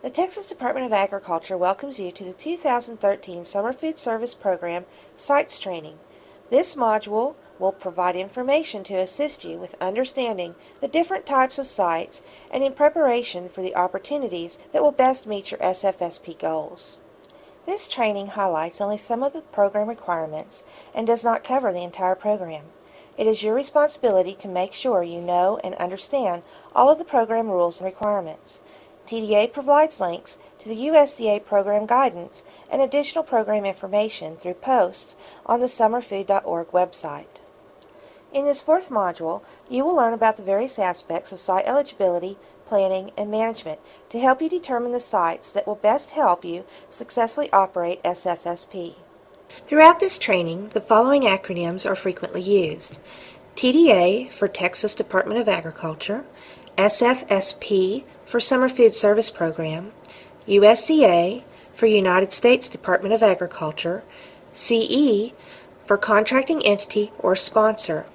The Texas Department of Agriculture welcomes you to the 2013 Summer Food Service Program Sites Training. This module will provide information to assist you with understanding the different types of sites and in preparation for the opportunities that will best meet your SFSP goals. This training highlights only some of the program requirements and does not cover the entire program. It is your responsibility to make sure you know and understand all of the program rules and requirements. TDA provides links to the USDA program guidance and additional program information through posts on the summerfood.org website. In this fourth module, you will learn about the various aspects of site eligibility, planning, and management to help you determine the sites that will best help you successfully operate SFSP. Throughout this training, the following acronyms are frequently used: TDA for Texas Department of Agriculture, SFSP for Summer Food Service Program, USDA for United States Department of Agriculture, CE for Contracting Entity or Sponsor.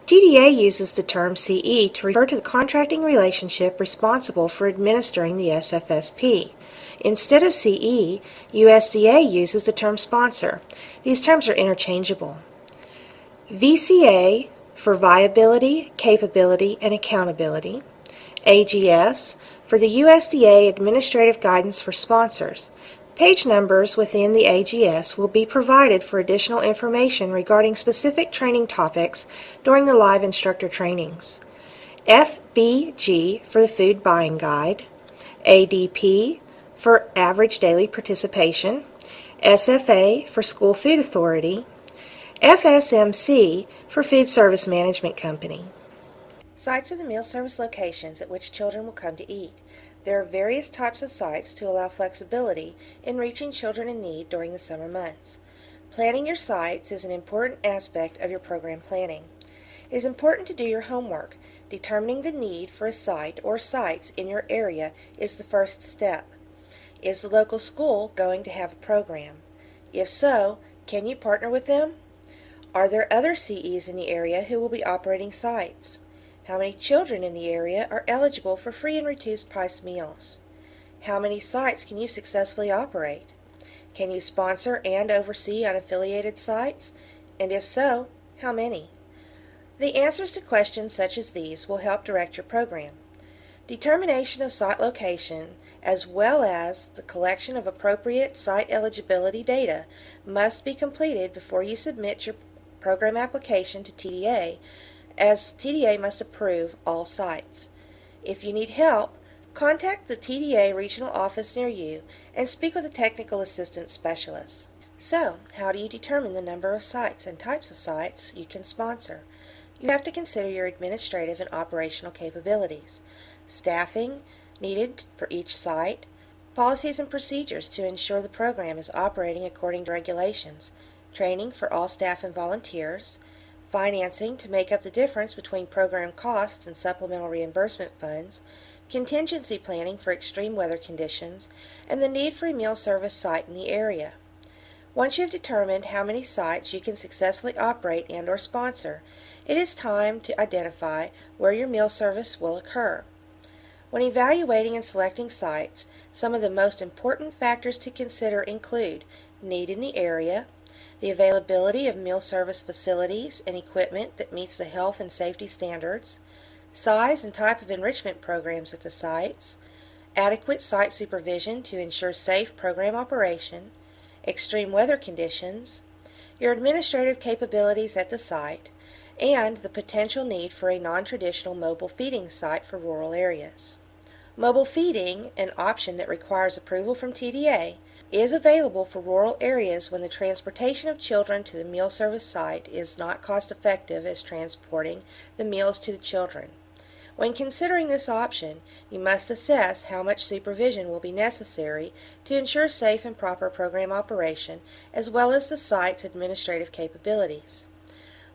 TDA uses the term CE to refer to the contracting relationship responsible for administering the SFSP. Instead of CE, USDA uses the term sponsor. These terms are interchangeable. VCA for Viability, Capability, and Accountability. AGS for the USDA Administrative Guidance for Sponsors. Page numbers within the AGS will be provided for additional information regarding specific training topics during the live instructor trainings. FBG for the Food Buying Guide. ADP for Average Daily Participation. SFA for School Food Authority. FSMC for Food Service Management Company. Sites are the meal service locations at which children will come to eat. There are various types of sites to allow flexibility in reaching children in need during the summer months. Planning your sites is an important aspect of your program planning. It is important to do your homework. Determining the need for a site or sites in your area is the first step. Is the local school going to have a program? If so, can you partner with them? Are there other CEs in the area who will be operating sites? How many children in the area are eligible for free and reduced price meals? How many sites can you successfully operate? Can you sponsor and oversee unaffiliated sites? And if so, how many? The answers to questions such as these will help direct your program. Determination of site location, as well as the collection of appropriate site eligibility data, must be completed before you submit your program application to TDA, as TDA must approve all sites. If you need help, contact the TDA regional office near you and speak with a technical assistance specialist. So, how do you determine the number of sites and types of sites you can sponsor? You have to consider your administrative and operational capabilities, staffing needed for each site, policies and procedures to ensure the program is operating according to regulations, training for all staff and volunteers, financing to make up the difference between program costs and supplemental reimbursement funds, contingency planning for extreme weather conditions, and the need for a meal service site in the area. Once you have determined how many sites you can successfully operate and/or sponsor, it is time to identify where your meal service will occur. When evaluating and selecting sites, some of the most important factors to consider include need in the area, the availability of meal service facilities and equipment that meets the health and safety standards, size and type of enrichment programs at the sites, adequate site supervision to ensure safe program operation, extreme weather conditions, your administrative capabilities at the site, and the potential need for a non-traditional mobile feeding site for rural areas. Mobile feeding, an option that requires approval from TDA, is available for rural areas when the transportation of children to the meal service site is not cost-effective as transporting the meals to the children. When considering this option, you must assess how much supervision will be necessary to ensure safe and proper program operation, as well as the site's administrative capabilities.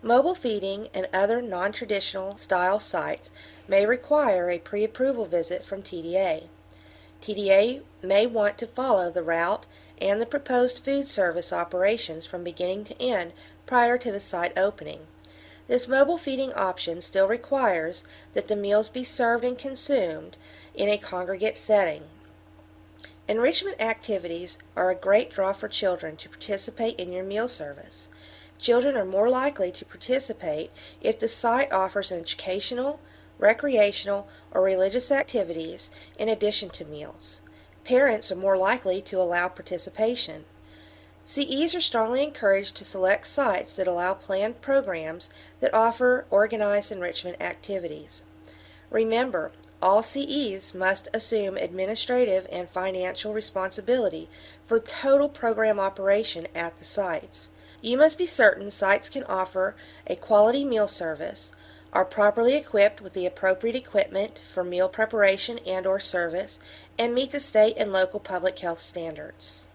Mobile feeding and other non-traditional style sites may require a pre-approval visit from TDA. TDA may want to follow the route and the proposed food service operations from beginning to end prior to the site opening. This mobile feeding option still requires that the meals be served and consumed in a congregate setting. Enrichment activities are a great draw for children to participate in your meal service. Children are more likely to participate if the site offers educational, recreational, or religious activities in addition to meals. Parents are more likely to allow participation. CEs are strongly encouraged to select sites that allow planned programs that offer organized enrichment activities. Remember, all CEs must assume administrative and financial responsibility for total program operation at the sites. You must be certain sites can offer a quality meal service, are properly equipped with the appropriate equipment for meal preparation and/or service, and meet the state and local public health standards.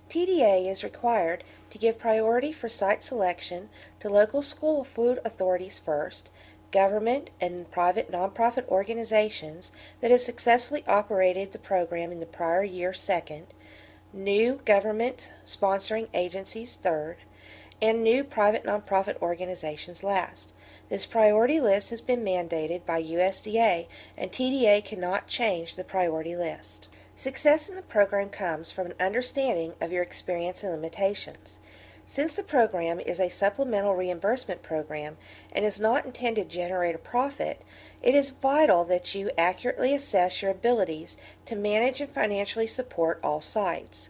TDA is required to give priority for site selection to local school food authorities first, government and private nonprofit organizations that have successfully operated the program in the prior year second, new government sponsoring agencies third, and new private nonprofit organizations last. This priority list has been mandated by USDA, and TDA cannot change the priority list. Success in the program comes from an understanding of your experience and limitations. Since the program is a supplemental reimbursement program and is not intended to generate a profit, it is vital that you accurately assess your abilities to manage and financially support all sites.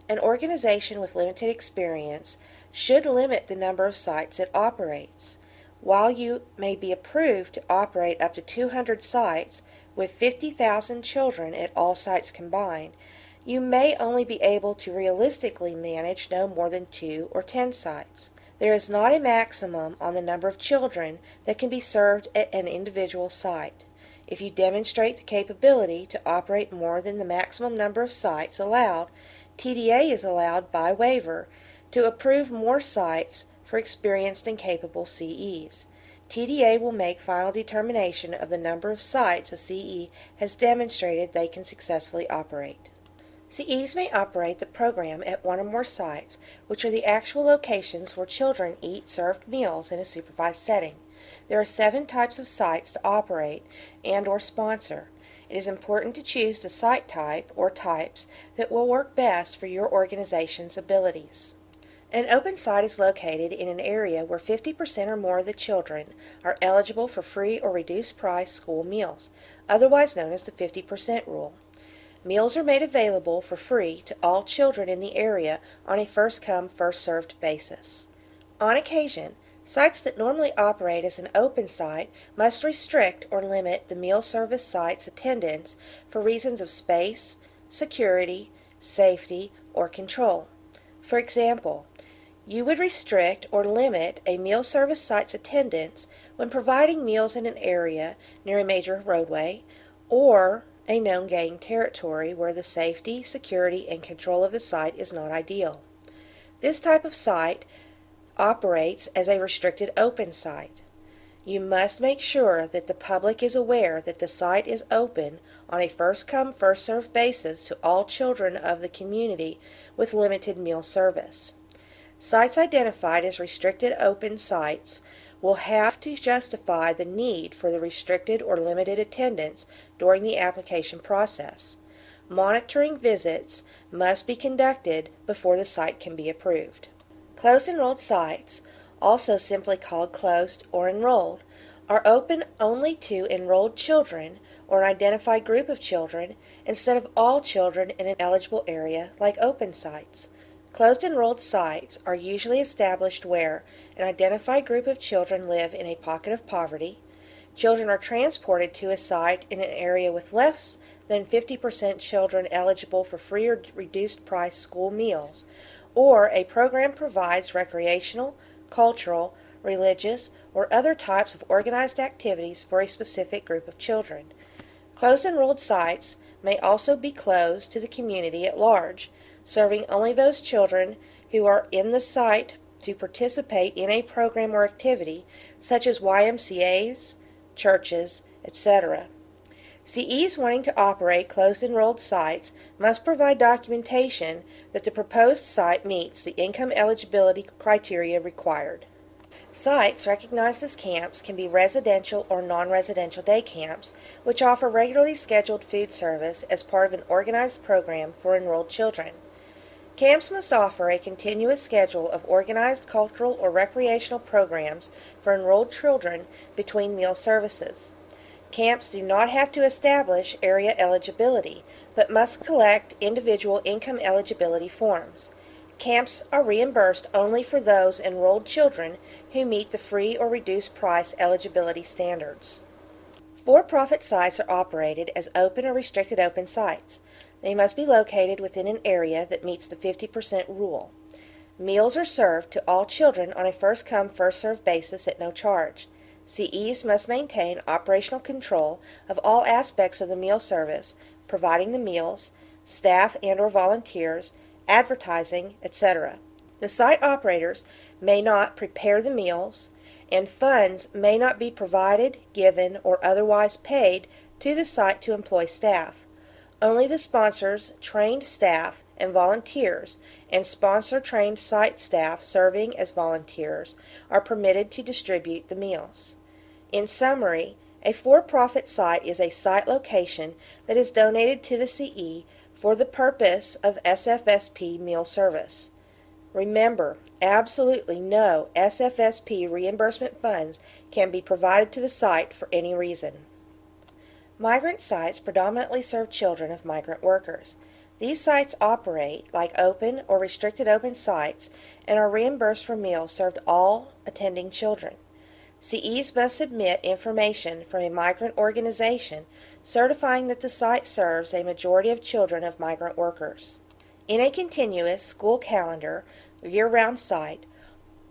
An organization with limited experience should limit the number of sites it operates. While you may be approved to operate up to 200 sites with 50,000 children at all sites combined, you may only be able to realistically manage no more than 2 or 10 sites. There is not a maximum on the number of children that can be served at an individual site. If you demonstrate the capability to operate more than the maximum number of sites allowed, TDA is allowed by waiver to approve more sites for experienced and capable CEs. TDA will make final determination of the number of sites a CE has demonstrated they can successfully operate. CEs may operate the program at one or more sites, which are the actual locations where children eat served meals in a supervised setting. There are 7 types of sites to operate and/or sponsor. It is important to choose the site type or types that will work best for your organization's abilities. An open site is located in an area where 50% or more of the children are eligible for free or reduced price school meals, otherwise known as the 50% rule. Meals are made available for free to all children in the area on a first-come, first-served basis. On occasion, sites that normally operate as an open site must restrict or limit the meal service site's attendance for reasons of space, security, safety, or control. For example, you would restrict or limit a meal service site's attendance when providing meals in an area near a major roadway or a known gang territory where the safety, security, and control of the site is not ideal. This type of site operates as a restricted open site. You must make sure that the public is aware that the site is open on a first-come, first-served basis to all children of the community with limited meal service. Sites identified as restricted open sites will have to justify the need for the restricted or limited attendance during the application process. Monitoring visits must be conducted before the site can be approved. Closed enrolled sites, also simply called closed or enrolled, are open only to enrolled children or an identified group of children instead of all children in an eligible area like open sites. Closed enrolled sites are usually established where an identified group of children live in a pocket of poverty, children are transported to a site in an area with less than 50% children eligible for free or reduced price school meals, or a program provides recreational, cultural, religious, or other types of organized activities for a specific group of children. Closed enrolled sites may also be closed to the community at large, serving only those children who are in the site to participate in a program or activity, such as YMCAs, churches, etc. CEs wanting to operate closed enrolled sites must provide documentation that the proposed site meets the income eligibility criteria required. Sites recognized as camps can be residential or non-residential day camps, which offer regularly scheduled food service as part of an organized program for enrolled children. Camps must offer a continuous schedule of organized cultural or recreational programs for enrolled children between meal services. Camps do not have to establish area eligibility, but must collect individual income eligibility forms. Camps are reimbursed only for those enrolled children who meet the free or reduced price eligibility standards. For-profit sites are operated as open or restricted open sites. They must be located within an area that meets the 50% rule. Meals are served to all children on a first-come, first-served basis at no charge. CEs must maintain operational control of all aspects of the meal service, providing the meals, staff and/or volunteers, advertising, etc. The site operators may not prepare the meals, and funds may not be provided, given, or otherwise paid to the site to employ staff. Only the sponsors, trained staff, and volunteers, and sponsor-trained site staff serving as volunteers are permitted to distribute the meals. In summary, a for-profit site is a site location that is donated to the CE for the purpose of SFSP meal service. Remember, absolutely no SFSP reimbursement funds can be provided to the site for any reason. Migrant sites predominantly serve children of migrant workers. These sites operate like open or restricted open sites and are reimbursed for meals served all attending children. CEs must submit information from a migrant organization certifying that the site serves a majority of children of migrant workers. In a continuous school calendar, year-round site,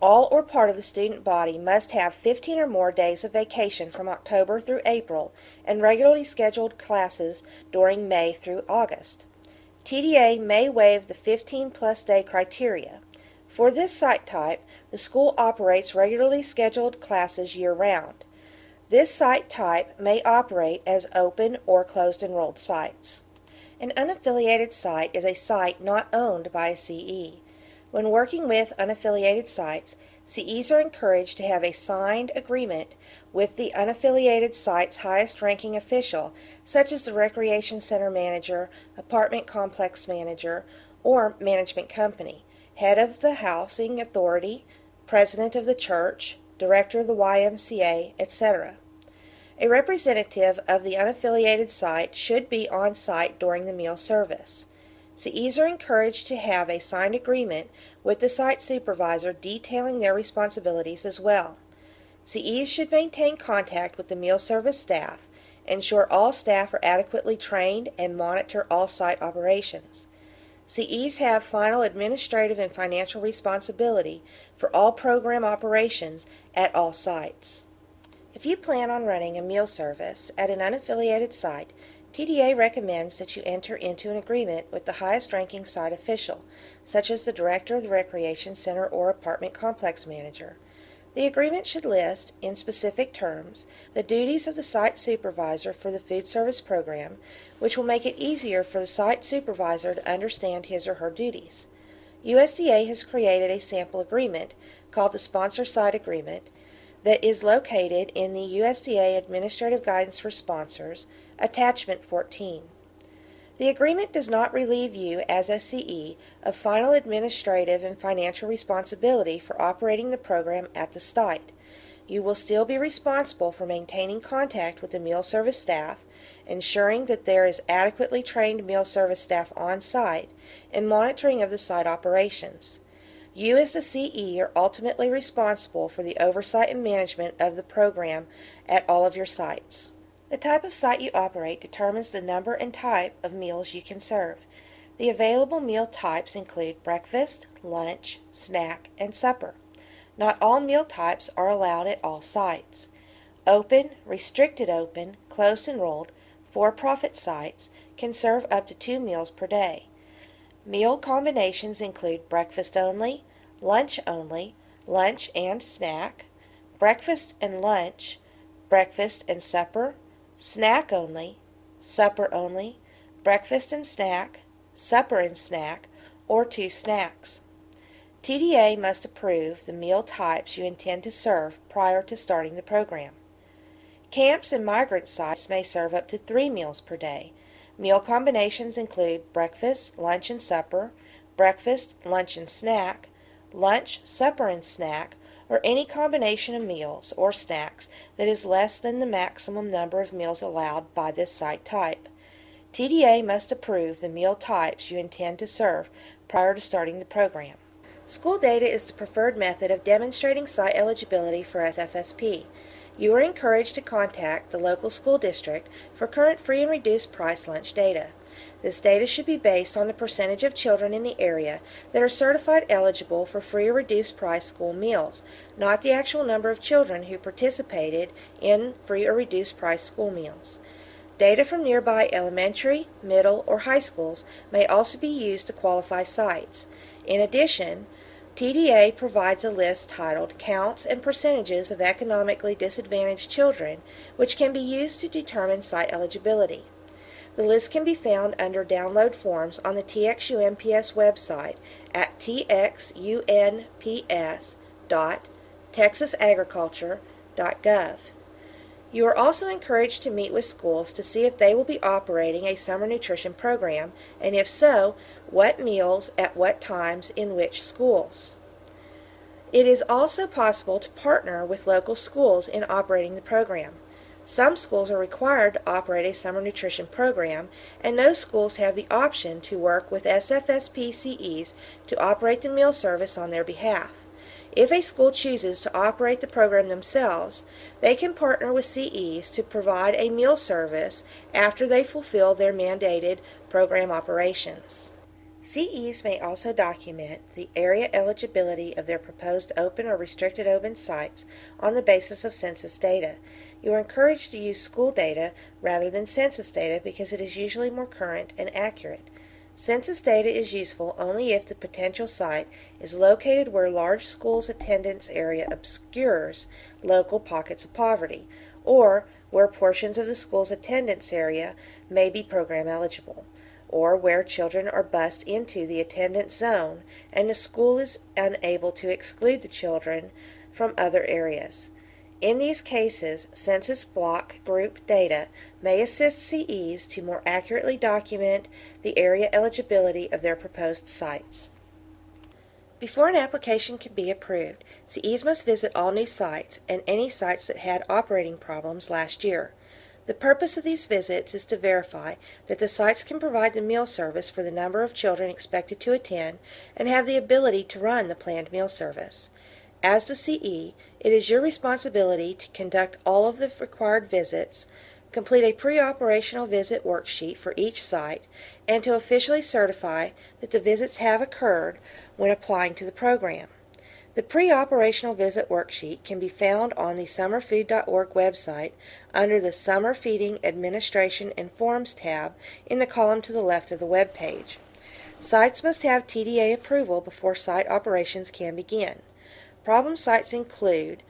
all or part of the student body must have 15 or more days of vacation from October through April and regularly scheduled classes during May through August. TDA may waive the 15-plus day criteria. For this site type, the school operates regularly scheduled classes year-round. This site type may operate as open or closed enrolled sites. An unaffiliated site is a site not owned by a CE. When working with unaffiliated sites, CEs are encouraged to have a signed agreement with the unaffiliated site's highest-ranking official, such as the recreation center manager, apartment complex manager, or management company, head of the housing authority, president of the church, director of the YMCA, etc. A representative of the unaffiliated site should be on site during the meal service. CEs are encouraged to have a signed agreement with the site supervisor detailing their responsibilities as well. CEs should maintain contact with the meal service staff, ensure all staff are adequately trained, and monitor all site operations. CEs have final administrative and financial responsibility for all program operations at all sites. If you plan on running a meal service at an unaffiliated site, TDA recommends that you enter into an agreement with the highest-ranking site official, such as the director of the recreation center or apartment complex manager. The agreement should list, in specific terms, the duties of the site supervisor for the food service program, which will make it easier for the site supervisor to understand his or her duties. USDA has created a sample agreement, called the Sponsor Site Agreement, that is located in the USDA Administrative Guidance for Sponsors, Attachment 14. The agreement does not relieve you as a CE of final administrative and financial responsibility for operating the program at the site. You will still be responsible for maintaining contact with the meal service staff, ensuring that there is adequately trained meal service staff on site, and monitoring of the site operations. You as the CE are ultimately responsible for the oversight and management of the program at all of your sites. The type of site you operate determines the number and type of meals you can serve. The available meal types include breakfast, lunch, snack, and supper. Not all meal types are allowed at all sites. Open, restricted open, closed enrolled, for-profit sites can serve up to 2 meals per day. Meal combinations include breakfast only, lunch and snack, breakfast and lunch, breakfast and supper, snack only, supper only, breakfast and snack, supper and snack, or 2 snacks. TDA must approve the meal types you intend to serve prior to starting the program. Camps and migrant sites may serve up to 3 meals per day. Meal combinations include breakfast, lunch, and supper, breakfast, lunch, and snack, lunch, supper, and snack, or any combination of meals or snacks that is less than the maximum number of meals allowed by this site type. TDA must approve the meal types you intend to serve prior to starting the program. School data is the preferred method of demonstrating site eligibility for SFSP. You are encouraged to contact the local school district for current free and reduced price lunch data. This data should be based on the percentage of children in the area that are certified eligible for free or reduced price school meals, not the actual number of children who participated in free or reduced price school meals. Data from nearby elementary, middle, or high schools may also be used to qualify sites. In addition, TDA provides a list titled Counts and Percentages of Economically Disadvantaged Children, which can be used to determine site eligibility. The list can be found under Download Forms on the TXUMPS website at txunps.texasagriculture.gov. You are also encouraged to meet with schools to see if they will be operating a summer nutrition program, and if so, what meals at what times in which schools. It is also possible to partner with local schools in operating the program. Some schools are required to operate a summer nutrition program, and those schools have the option to work with SFSP CEs to operate the meal service on their behalf. If a school chooses to operate the program themselves, they can partner with CEs to provide a meal service after they fulfill their mandated program operations. CEs may also document the area eligibility of their proposed open or restricted open sites on the basis of census data. You are encouraged to use school data rather than census data because it is usually more current and accurate. Census data is useful only if the potential site is located where large schools' attendance area obscures local pockets of poverty, or where portions of the school's attendance area may be program eligible, or where children are bused into the attendance zone and the school is unable to exclude the children from other areas. In these cases, census block group data may assist CEs to more accurately document the area eligibility of their proposed sites. Before an application can be approved, CEs must visit all new sites and any sites that had operating problems last year. The purpose of these visits is to verify that the sites can provide the meal service for the number of children expected to attend and have the ability to run the planned meal service. As the CE, it is your responsibility to conduct all of the required visits, complete a pre-operational visit worksheet for each site, and to officially certify that the visits have occurred when applying to the program. The pre-operational visit worksheet can be found on the summerfood.org website under the Summer Feeding Administration and Forms tab in the column to the left of the web page. Sites must have TDA approval before site operations can begin. Problem sites include,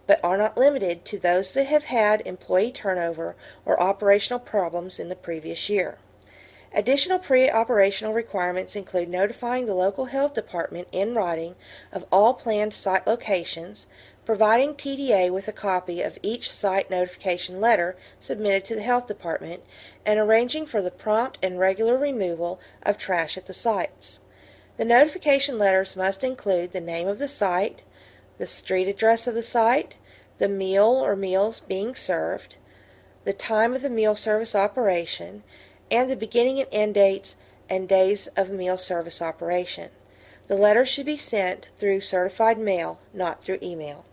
but are not limited to, those that have had employee turnover or operational problems in the previous year. Additional pre-operational requirements include notifying the local health department in writing of all planned site locations, providing TDA with a copy of each site notification letter submitted to the health department, and arranging for the prompt and regular removal of trash at the sites. The notification letters must include the name of the site, the street address of the site, the meal or meals being served, the time of the meal service operation, and the beginning and end dates and days of meal service operation. The letter should be sent through certified mail, not through email.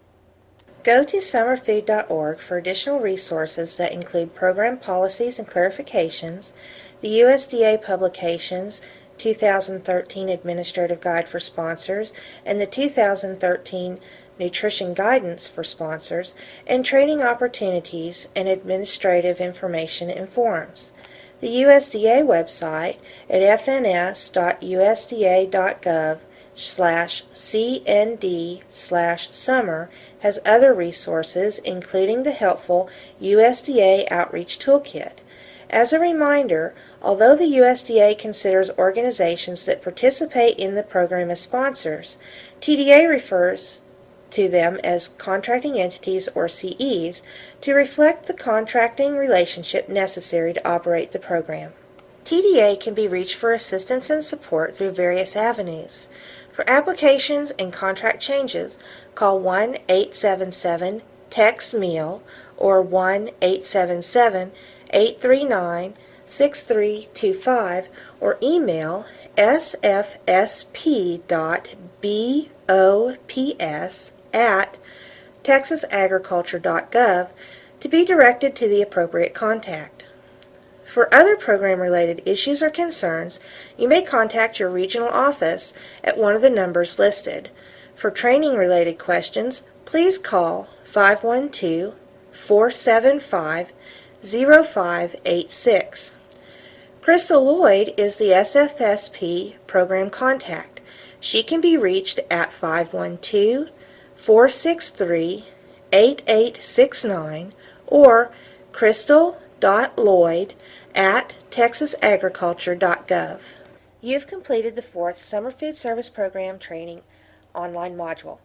Go to summerfood.org for additional resources that include program policies and clarifications, the USDA publications 2013 Administrative Guide for Sponsors, and the 2013 Nutrition Guidance for Sponsors, and training opportunities and administrative information and forms. The USDA website at fns.usda.gov/cnd/summer has other resources, including the helpful USDA Outreach Toolkit. As a reminder, Although the USDA considers organizations that participate in the program as sponsors, TDA refers to them as contracting entities or CEs to reflect the contracting relationship necessary to operate the program. TDA can be reached for assistance and support through various avenues. For applications and contract changes, call 1-877-TEX-MEAL or 1-877-839-6325 or email sfsp.bops@texasagriculture.gov to be directed to the appropriate contact. For other program-related issues or concerns, you may contact your regional office at one of the numbers listed. For training-related questions, please call 512-475-0586. Crystal Lloyd is the SFSP program contact. She can be reached at 512-463-8869 or crystal.lloyd@texasagriculture.gov. You've completed the 4th Summer Food Service Program Training online module.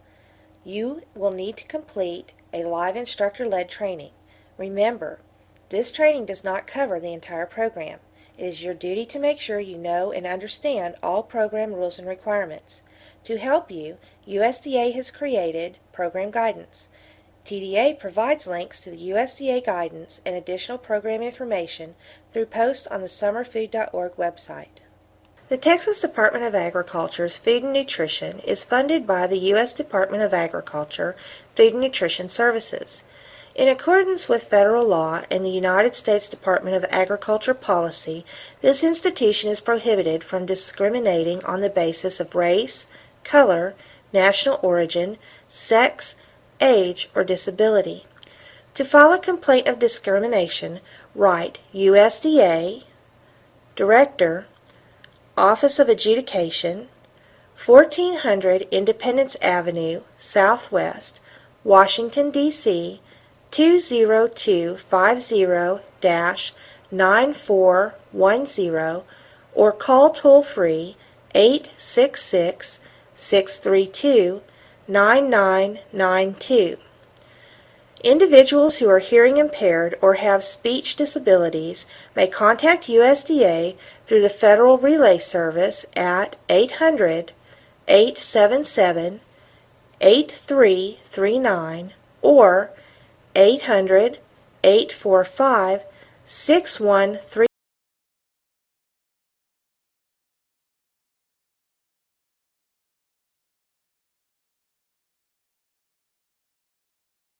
You will need to complete a live instructor-led training. Remember, this training does not cover the entire program. It is your duty to make sure you know and understand all program rules and requirements. To help you, USDA has created program guidance. TDA provides links to the USDA guidance and additional program information through posts on the summerfood.org website. The Texas Department of Agriculture's Food and Nutrition is funded by the U.S. Department of Agriculture Food and Nutrition Services. In accordance with federal law and the United States Department of Agriculture policy, this institution is prohibited from discriminating on the basis of race, color, national origin, sex, age, or disability. To file a complaint of discrimination, write USDA, Director, Office of Adjudication, 1400 Independence Avenue, Southwest, Washington, D.C., 20250-9410, or call toll-free 866-632-9992. Individuals who are hearing impaired or have speech disabilities may contact USDA through the Federal Relay Service at 800-877-8339 or 800-845-6133.